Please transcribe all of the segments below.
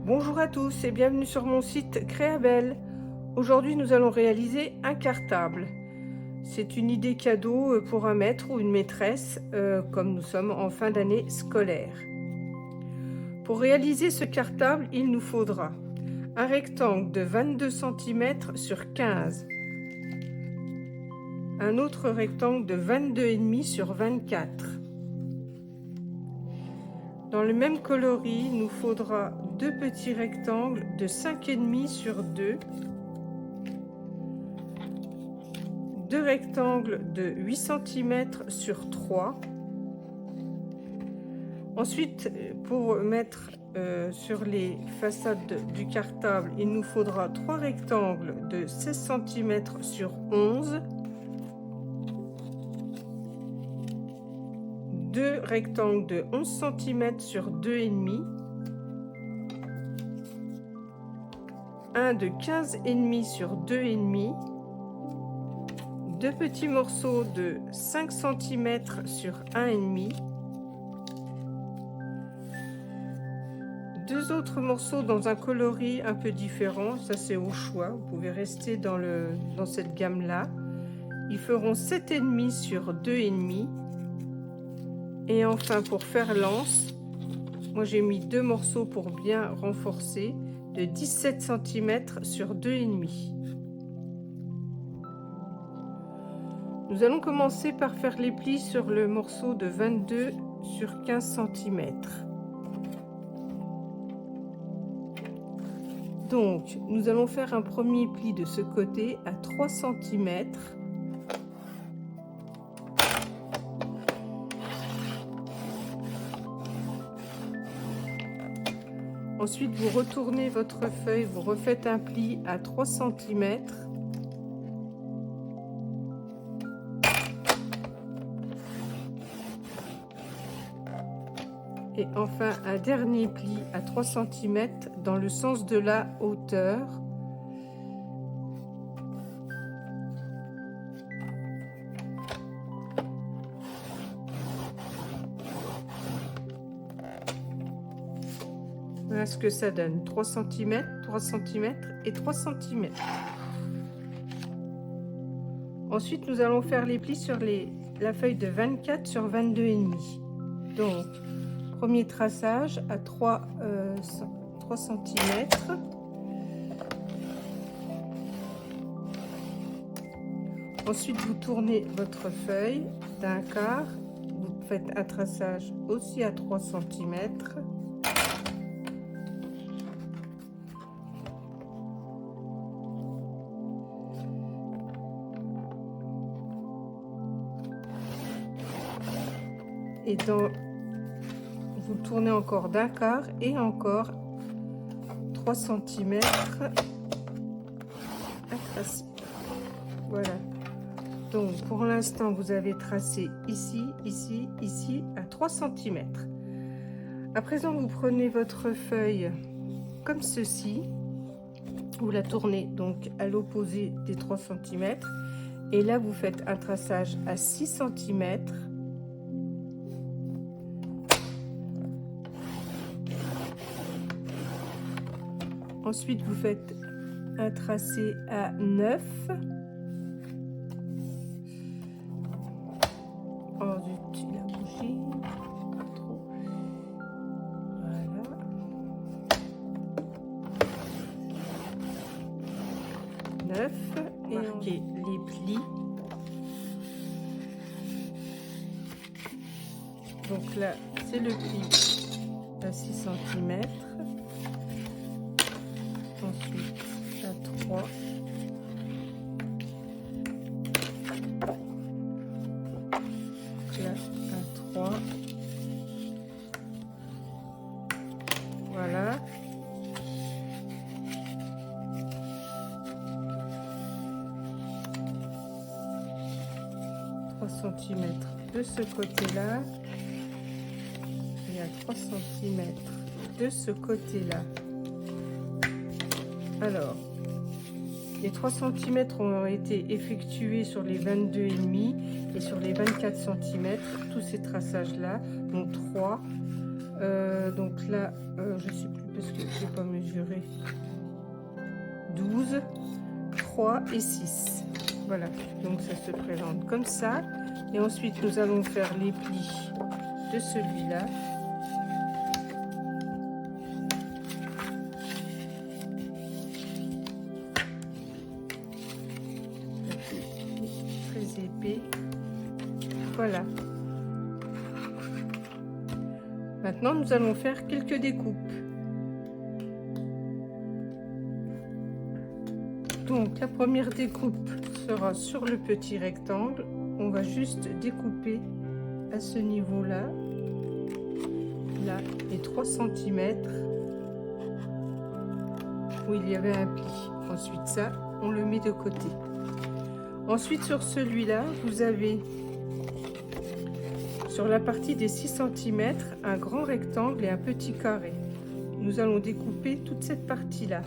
Bonjour à tous et bienvenue sur mon site Créabelle. Aujourd'hui nous allons réaliser un cartable. C'est une idée cadeau pour un maître ou une maîtresse comme nous sommes en fin d'année scolaire. Pour réaliser ce cartable, il nous faudra un rectangle de 22 cm sur 15, un autre rectangle de 22,5 sur 24. Dans le même coloris, il nous faudra deux petits rectangles de 5,5 sur 2, deux rectangles de 8 cm sur 3. Ensuite, pour mettre sur les façades du cartable, il nous faudra trois rectangles de 16 cm sur 11, deux rectangles de 11 cm sur 2,5, un de 15,5 sur 2,5, deux petits morceaux de 5 cm sur 1,5, deux autres morceaux dans un coloris un peu différent, ça c'est au choix, vous pouvez rester dans cette gamme là. Ils feront 7,5 sur 2,5. Et enfin, pour faire l'anse, moi j'ai mis deux morceaux pour bien renforcer, de 17 cm sur 2,5. Nous allons commencer par faire les plis sur le morceau de 22 sur 15 cm. Donc, nous allons faire un premier pli de ce côté à 3 cm. Ensuite, vous retournez votre feuille, vous refaites un pli à 3 cm. Et enfin, un dernier pli à 3 cm dans le sens de la hauteur. Voilà ce que ça donne, 3 cm, 3 cm et 3 cm. Ensuite, nous allons faire les plis sur la feuille de 24 sur 22,5. Donc, premier traçage à 3 cm. Ensuite, vous tournez votre feuille d'un quart. Vous faites un traçage aussi à 3 cm. Et vous tournez encore d'un quart et encore 3 cm à tracer. Voilà. Donc pour l'instant, vous avez tracé ici, ici, ici à 3 cm. À présent, vous prenez votre feuille comme ceci. Vous la tournez donc à l'opposé des 3 cm. Et là, vous faites un traçage à 6 cm. Ensuite, vous faites un tracé à 9. Oh zut, il a bougé. Pas trop. Voilà. Et marquez les plis. Donc là, c'est le pli à 6 cm. Ensuite à 3, là à 3, voilà. cm de ce côté-là et à 3 cm de ce côté-là. Alors, les 3 cm ont été effectués sur les 22,5 et sur les 24 cm, tous ces traçages-là, donc 3. Donc là, je ne sais plus parce que je n'ai pas mesuré. 12, 3 et 6. Voilà, donc ça se présente comme ça. Et ensuite, nous allons faire les plis de celui-là. Très épais. Voilà. Maintenant, nous allons faire quelques découpes. Donc, la première découpe sera sur le petit rectangle. On va juste découper à ce niveau-là, là, les 3 cm où il y avait un pli. Ensuite, ça, on le met de côté. Ensuite, sur celui-là, vous avez sur la partie des 6 cm un grand rectangle et un petit carré. Nous allons découper toute cette partie-là.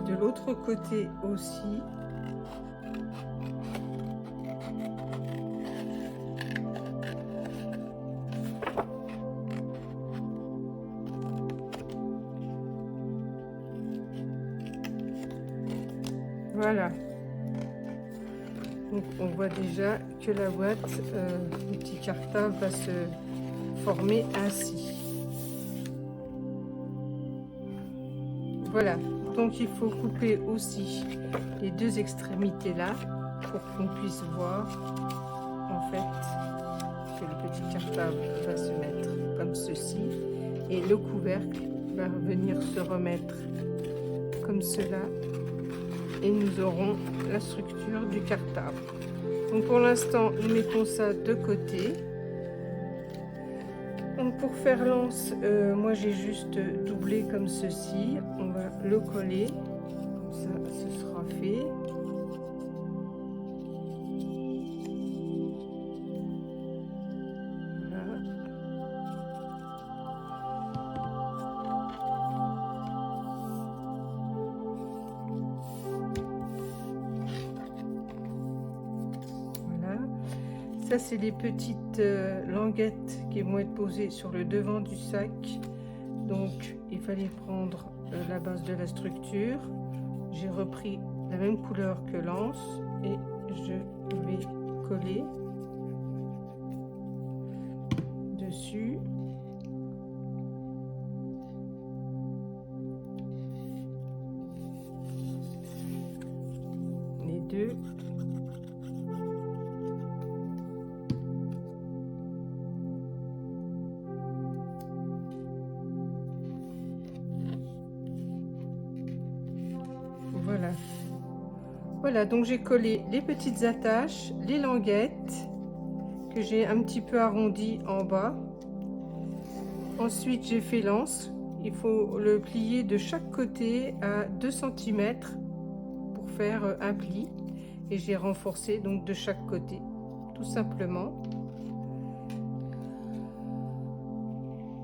De l'autre côté aussi. Voilà. Donc on voit déjà que la boîte, le petit cartable va se former ainsi. Voilà. Donc il faut couper aussi les deux extrémités là pour qu'on puisse voir en fait que le petit cartable va se mettre comme ceci et le couvercle va venir se remettre comme cela et nous aurons la structure du cartable. Donc pour l'instant nous mettons ça de côté. Donc pour faire l'anse, moi j'ai juste doublé comme ceci. On va le coller, comme ça ce sera fait. Voilà. Voilà. Ça c'est les petites languettes qui vont être posées sur le devant du sac. Donc il fallait prendre la base de la structure. J'ai repris la même couleur que l'anse et je vais coller dessus. Les deux. Voilà. Voilà, donc j'ai collé les petites attaches, les languettes que j'ai un petit peu arrondies en bas. Ensuite, j'ai fait l'anse. Il faut le plier de chaque côté à 2 cm pour faire un pli. Et j'ai renforcé donc de chaque côté, tout simplement.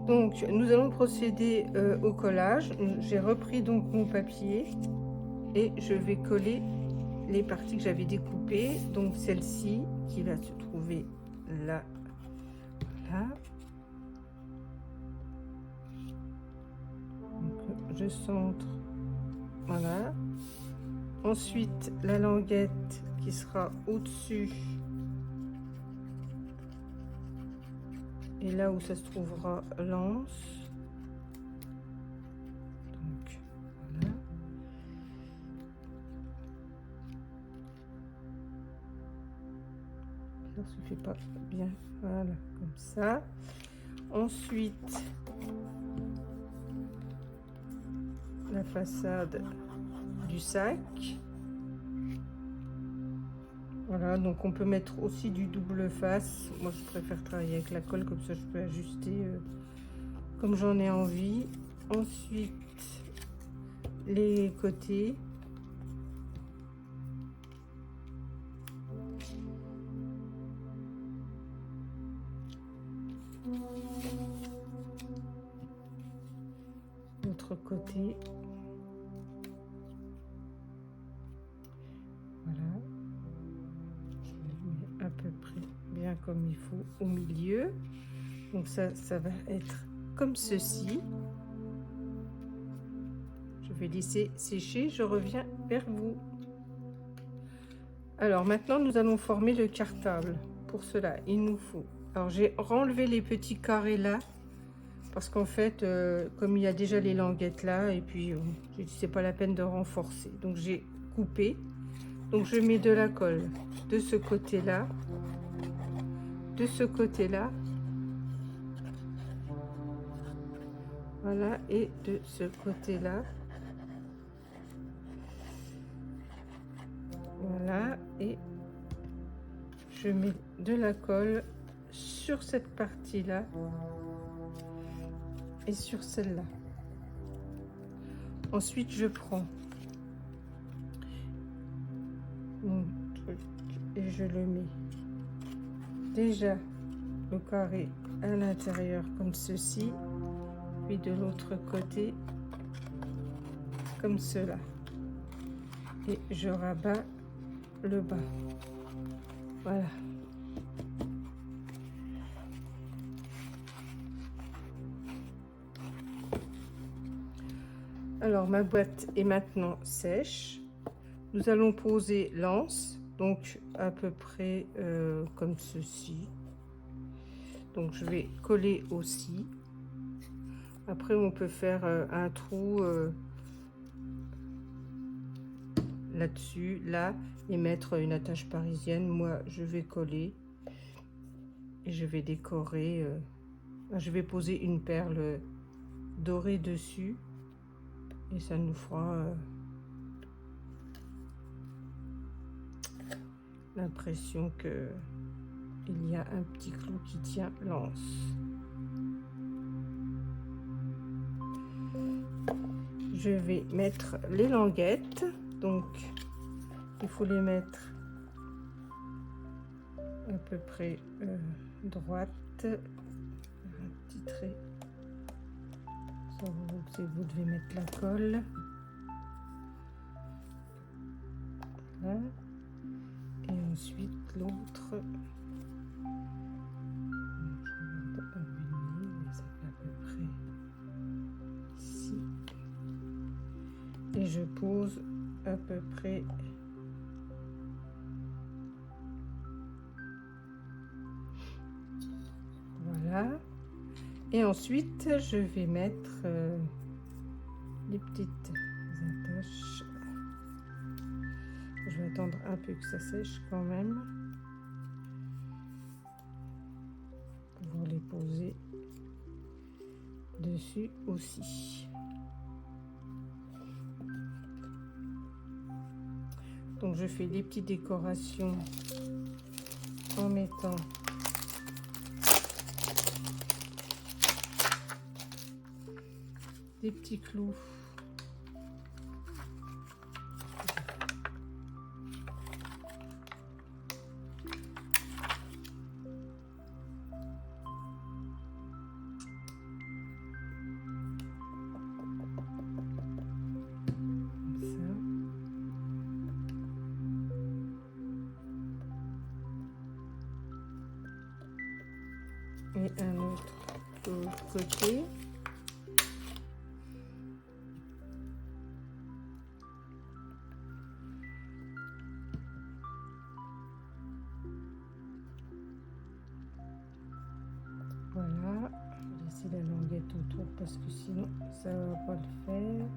Donc, nous allons procéder au collage. J'ai repris donc mon papier. Et je vais coller les parties que j'avais découpées, donc celle-ci qui va se trouver là, voilà. Donc, je centre, voilà. Ensuite la languette qui sera au-dessus et là où ça se trouvera l'anse. Ça se fait pas bien, voilà, comme ça. Ensuite la façade du sac, voilà. Donc on peut mettre aussi du double face. Moi je préfère travailler avec la colle, comme ça je peux ajuster comme j'en ai envie. Ensuite les côtés. l'autre côté. Voilà. Je le mets à peu près bien comme il faut au milieu. Donc ça va être comme ceci. Je vais laisser sécher, je reviens vers vous. Alors maintenant, nous allons former le cartable. Pour cela, il nous faut... Alors j'ai enlevé les petits carrés là, parce qu'en fait, comme il y a déjà les languettes là, et puis c'est pas la peine de renforcer. Donc j'ai coupé. Donc je mets de la colle de ce côté-là, de ce côté-là. Voilà, et de ce côté-là. Voilà, et je mets de la colle sur cette partie-là et sur celle-là. Ensuite, je prends mon truc et je le mets déjà le carré à l'intérieur comme ceci, puis de l'autre côté comme cela. Et je rabats le bas. Voilà. Alors ma boîte est maintenant sèche. Nous allons poser l'anse, donc à peu près comme ceci. Donc je vais coller aussi. Après on peut faire un trou là-dessus, là, et mettre une attache parisienne. Moi je vais coller et je vais décorer. Je vais poser une perle dorée dessus. Et ça nous fera l'impression que il y a un petit clou qui tient l'anse. Je vais mettre les languettes, donc il faut les mettre à peu près droite, un petit trait. Vous devez mettre la colle là, et ensuite l'autre. Ça fait à peu près ici, et je pose à peu près voilà. Et ensuite, je vais mettre les petites attaches. Je vais attendre un peu que ça sèche quand même pour les poser dessus aussi. Donc je fais des petites décorations en mettant des petits clous. Comme ça. Et un autre de l'autre côté. Voilà, je vais laisser la languette autour parce que sinon ça va pas le faire.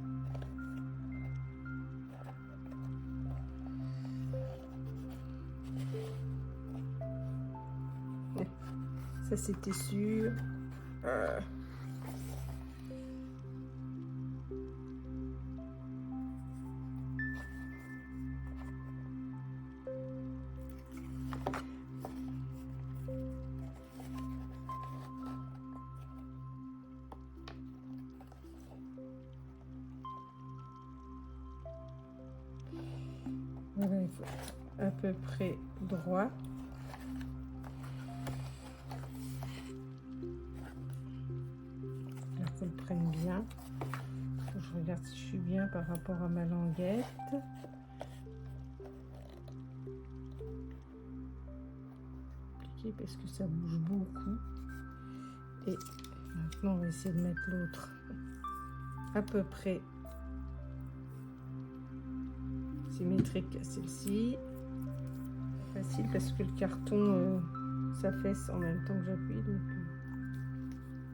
Ça c'était sûr. Voilà, il faut à peu près droit. Là, qu'on le prenne bien. Je regarde si je suis bien par rapport à ma languette. Compliqué parce que ça bouge beaucoup. Et maintenant, on va essayer de mettre l'autre à peu près symétrique à celle-ci. Facile parce que le carton s'affaisse en même temps que j'appuie.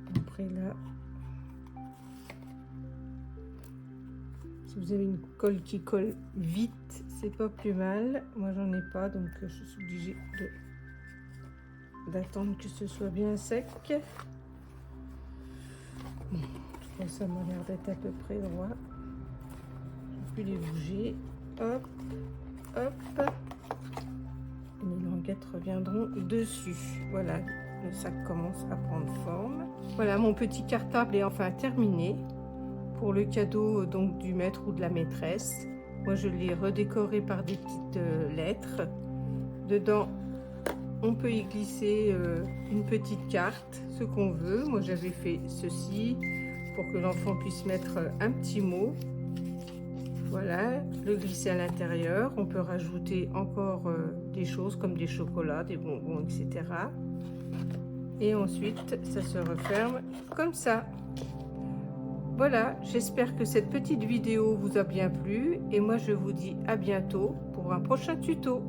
Donc après là, si vous avez une colle qui colle vite, c'est pas plus mal. Moi j'en ai pas, donc je suis obligée d'attendre que ce soit bien sec. Bon, en tout cas, ça m'a l'air d'être à peu près droit. Je vais plus les bouger. Hop, hop. Les languettes reviendront dessus. Voilà, le sac commence à prendre forme. Voilà, mon petit cartable est enfin terminé pour le cadeau donc du maître ou de la maîtresse. Moi, je l'ai redécoré par des petites lettres. Dedans, on peut y glisser une petite carte, ce qu'on veut. Moi, j'avais fait ceci pour que l'enfant puisse mettre un petit mot. Voilà, le glisser à l'intérieur. On peut rajouter encore des choses comme des chocolats, des bonbons, etc. Et ensuite, ça se referme comme ça. Voilà, j'espère que cette petite vidéo vous a bien plu. Et moi, je vous dis à bientôt pour un prochain tuto.